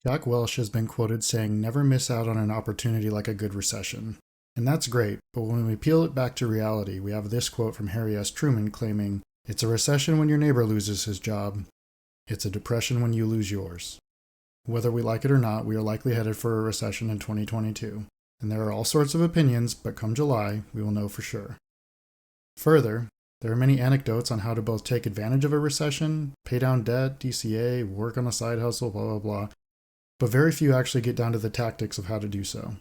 Jack Welch has been quoted saying, "Never miss out on an opportunity like a good recession." And that's great, but when we peel it back to reality, we have this quote from Harry S. Truman claiming, "It's a recession when your neighbor loses his job. It's a depression when you lose yours." Whether we like it or not, we are likely headed for a recession in 2022. And there are all sorts of opinions, but come July, we will know for sure. Further, there are many anecdotes on how to both take advantage of a recession, pay down debt, DCA, work on a side hustle, blah, blah, blah, but very few actually get down to the tactics of how to do so.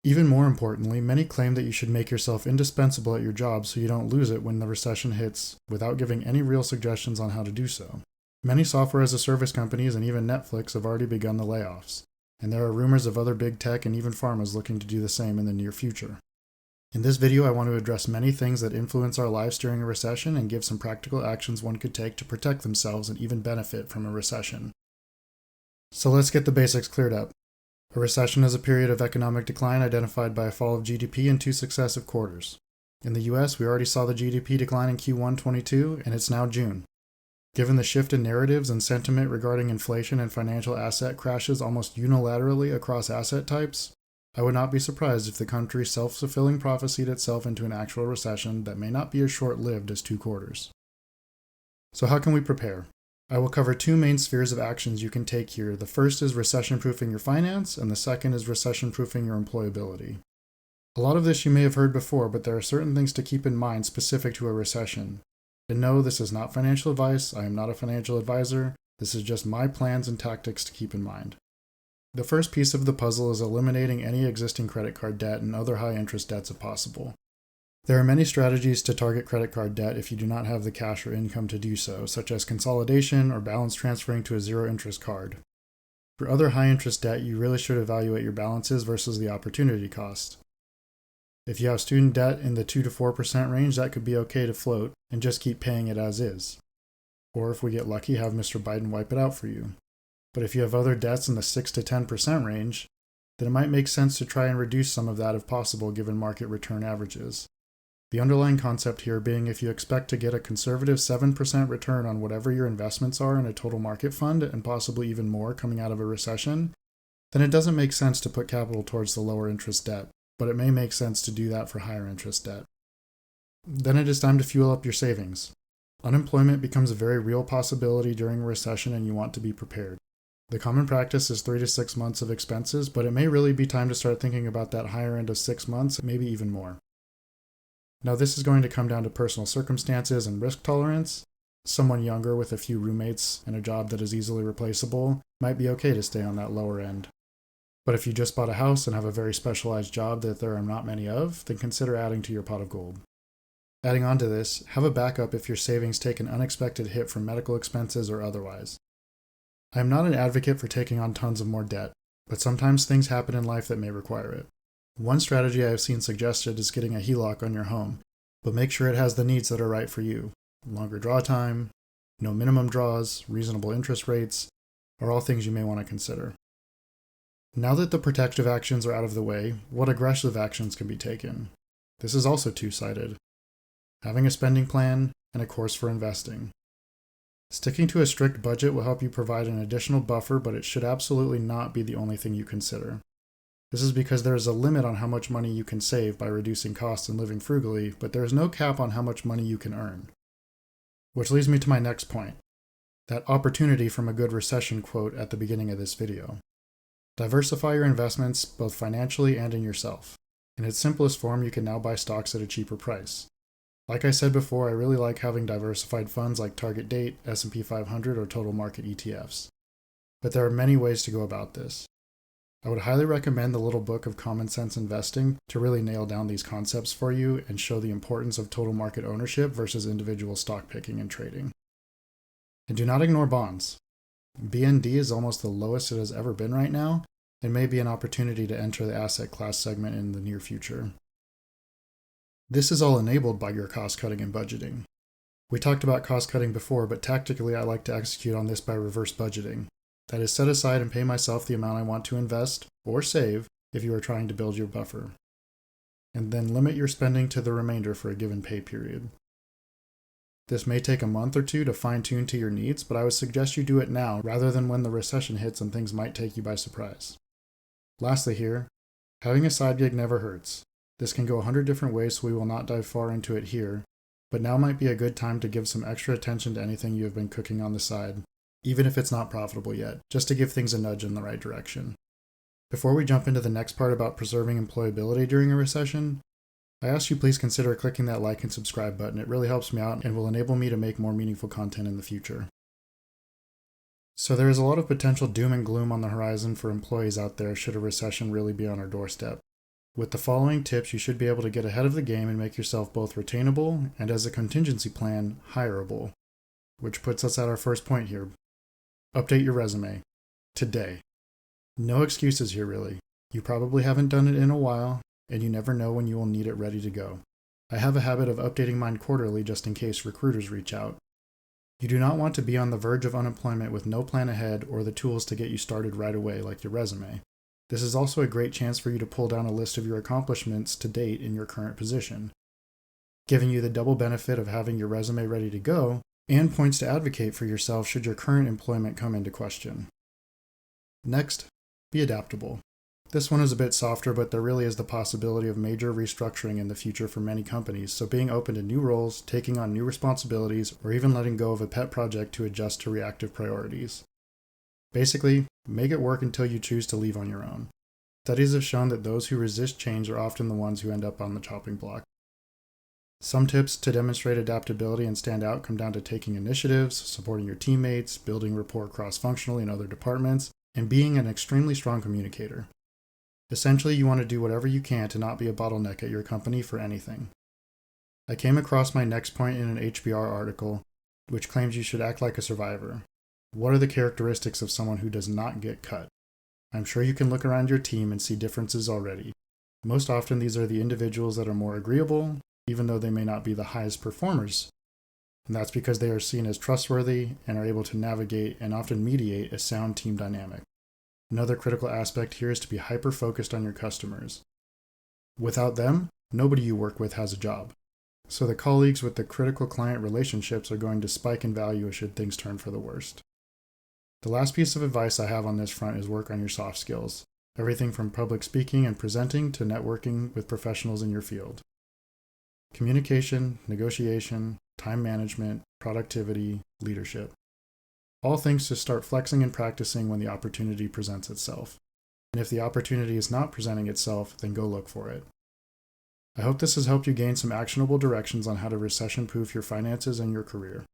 Even more importantly, many claim that you should make yourself indispensable at your job so you don't lose it when the recession hits, without giving any real suggestions on how to do so. Many software as a service companies and even Netflix have already begun the layoffs, and there are rumors of other big tech and even pharmas looking to do the same in the near future. In this video, I want to address many things that influence our lives during a recession and give some practical actions one could take to protect themselves and even benefit from a recession. So let's get the basics cleared up. A recession is a period of economic decline identified by a fall of GDP in 2 successive quarters. In the US, we already saw the GDP decline in Q1 22, and it's now June. Given the shift in narratives and sentiment regarding inflation and financial asset crashes almost unilaterally across asset types, I would not be surprised if the country self-fulfilling prophesied itself into an actual recession that may not be as short-lived as 2 quarters. So how can we prepare? I will cover 2 main spheres of actions you can take here. The first is recession-proofing your finance, and the second is recession-proofing your employability. A lot of this you may have heard before, but there are certain things to keep in mind specific to a recession. And no, this is not financial advice. I am not a financial advisor. This is just my plans and tactics to keep in mind. The first piece of the puzzle is eliminating any existing credit card debt and other high-interest debts if possible. There are many strategies to target credit card debt if you do not have the cash or income to do so, such as consolidation or balance transferring to a zero-interest card. For other high-interest debt, you really should evaluate your balances versus the opportunity cost. If you have student debt in the 2 to 4% range, that could be okay to float and just keep paying it as is. Or if we get lucky, have Mr. Biden wipe it out for you. But if you have other debts in the 6 to 10% range, then it might make sense to try and reduce some of that if possible given market return averages. The underlying concept here being if you expect to get a conservative 7% return on whatever your investments are in a total market fund, and possibly even more coming out of a recession, then it doesn't make sense to put capital towards the lower interest debt, but it may make sense to do that for higher interest debt. Then it is time to fuel up your savings. Unemployment becomes a very real possibility during a recession, and you want to be prepared. The common practice is 3 to 6 months of expenses, but it may really be time to start thinking about that higher end of 6 months, maybe even more. Now, this is going to come down to personal circumstances and risk tolerance. Someone younger with a few roommates and a job that is easily replaceable might be okay to stay on that lower end. But if you just bought a house and have a very specialized job that there are not many of, then consider adding to your pot of gold. Adding on to this, have a backup if your savings take an unexpected hit from medical expenses or otherwise. I am not an advocate for taking on tons of more debt, but sometimes things happen in life that may require it. One strategy I have seen suggested is getting a HELOC on your home, but make sure it has the needs that are right for you. Longer draw time, no minimum draws, reasonable interest rates, are all things you may want to consider. Now that the protective actions are out of the way, what aggressive actions can be taken? This is also two-sided. Having a spending plan and a course for investing. Sticking to a strict budget will help you provide an additional buffer, but it should absolutely not be the only thing you consider. This is because there is a limit on how much money you can save by reducing costs and living frugally, but there is no cap on how much money you can earn. Which leads me to my next point, that opportunity from a good recession quote at the beginning of this video. Diversify your investments both financially and in yourself. In its simplest form, you can now buy stocks at a cheaper price. Like I said before, I really like having diversified funds like Target Date, S&P 500, or Total Market ETFs. But there are many ways to go about this. I would highly recommend the little book of Common Sense Investing to really nail down these concepts for you and show the importance of total market ownership versus individual stock picking and trading. And do not ignore bonds. BND is almost the lowest it has ever been right now, and may be an opportunity to enter the asset class segment in the near future. This is all enabled by your cost cutting and budgeting. We talked about cost cutting before, but tactically I like to execute on this by reverse budgeting. That is, set aside and pay myself the amount I want to invest or save if you are trying to build your buffer. And then limit your spending to the remainder for a given pay period. This may take a month or two to fine-tune to your needs, but I would suggest you do it now rather than when the recession hits and things might take you by surprise. Lastly here, having a side gig never hurts. This can go 100 different ways, so we will not dive far into it here, but now might be a good time to give some extra attention to anything you have been cooking on the side, even if it's not profitable yet, just to give things a nudge in the right direction. Before we jump into the next part about preserving employability during a recession, I ask you please consider clicking that like and subscribe button. It really helps me out and will enable me to make more meaningful content in the future. So there is a lot of potential doom and gloom on the horizon for employees out there should a recession really be on our doorstep. With the following tips, you should be able to get ahead of the game and make yourself both retainable and, as a contingency plan, hireable. Which puts us at our first point here. Update your resume. Today. No excuses here really. You probably haven't done it in a while, and you never know when you will need it ready to go. I have a habit of updating mine quarterly just in case recruiters reach out. You do not want to be on the verge of unemployment with no plan ahead or the tools to get you started right away like your resume. This is also a great chance for you to pull down a list of your accomplishments to date in your current position, giving you the double benefit of having your resume ready to go and points to advocate for yourself should your current employment come into question. Next, be adaptable. This one is a bit softer, but there really is the possibility of major restructuring in the future for many companies, so being open to new roles, taking on new responsibilities, or even letting go of a pet project to adjust to reactive priorities. Basically, make it work until you choose to leave on your own. Studies have shown that those who resist change are often the ones who end up on the chopping block. Some tips to demonstrate adaptability and stand out come down to taking initiatives, supporting your teammates, building rapport cross-functionally in other departments, and being an extremely strong communicator. Essentially, you want to do whatever you can to not be a bottleneck at your company for anything. I came across my next point in an HBR article, which claims you should act like a survivor. What are the characteristics of someone who does not get cut? I'm sure you can look around your team and see differences already. Most often, these are the individuals that are more agreeable, even though they may not be the highest performers. And that's because they are seen as trustworthy and are able to navigate and often mediate a sound team dynamic. Another critical aspect here is to be hyper-focused on your customers. Without them, nobody you work with has a job. So the colleagues with the critical client relationships are going to spike in value should things turn for the worst. The last piece of advice I have on this front is work on your soft skills. Everything from public speaking and presenting to networking with professionals in your field. Communication, negotiation, time management, productivity, leadership. All things to start flexing and practicing when the opportunity presents itself. And if the opportunity is not presenting itself, then go look for it. I hope this has helped you gain some actionable directions on how to recession-proof your finances and your career.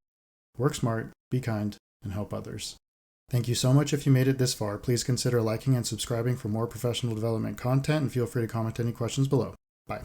Work smart, be kind, and help others. Thank you so much if you made it this far. Please consider liking and subscribing for more professional development content, and feel free to comment any questions below. Bye.